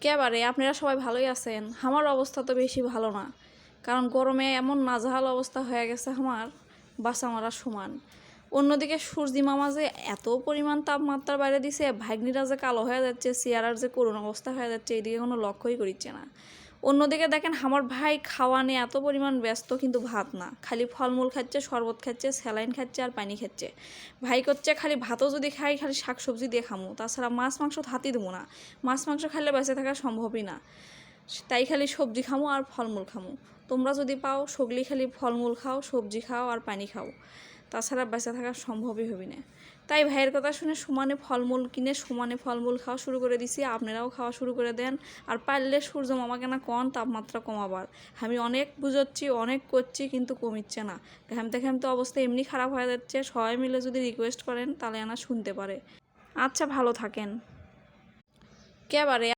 একেবারে আপনারা সবাই ভালোই আছেন। আমার অবস্থা তো বেশি ভালো না, কারণ গরমে এমন নাজেহাল অবস্থা হয়ে গেছে আমার, বাঁচা মারা সমান। অন্যদিকে সূর্যি মামা যে এত পরিমাণ তাপমাত্রার বাইরে দিছে, ভাগ্নিরা যে কালো হয়ে যাচ্ছে, চেয়ারার যে করুণ অবস্থা হয়ে যাচ্ছে, এইদিকে কোনো লক্ষ্যই করিচ্ছে না। অন্যদিকে দেখেন আমার ভাই খাওয়া নিয়ে এত পরিমাণ ব্যস্ত, কিন্তু ভাত না, খালি ফলমূল খাচ্ছে, শরবত খাচ্ছে, স্যালাইন খাচ্ছে আর পানি খাচ্ছে। ভাই করছে খালি ভাতও যদি খাই খালি শাকসবজি দিয়ে খামো, তাছাড়া মাছ মাংস হাতই দেবো না। মাছ মাংস খাইলে বেঁচে থাকা সম্ভবই না, তাই খালি সবজি খামো আর ফলমূল খামো। তোমরা যদি পাও সগলি খালি ফলমূল খাও, সবজি খাও আর পানি খাও, তাছাড়া বেঁচে থাকা সম্ভবই হবি না। তাই ভাইয়ের কথা শুনে সমানে ফলমূল কিনে সমানে ফলমূল খাওয়া শুরু করে দিছি, আপনারাও খাওয়া শুরু করে দেন। আর পারলে সূর্য মামাকে না কন তাপমাত্রা কমাবার। আমি অনেক বুঝাচ্ছি, অনেক করছি, কিন্তু কমিচ্ছে না। ঘামতে ঘামতে অবস্থা এমনি খারাপ হয়ে যাচ্ছে। সবাই মিলে যদি রিকোয়েস্ট করেন তাহলে আনা শুনতে পারে। আচ্ছা, ভালো থাকেন। একেবারে।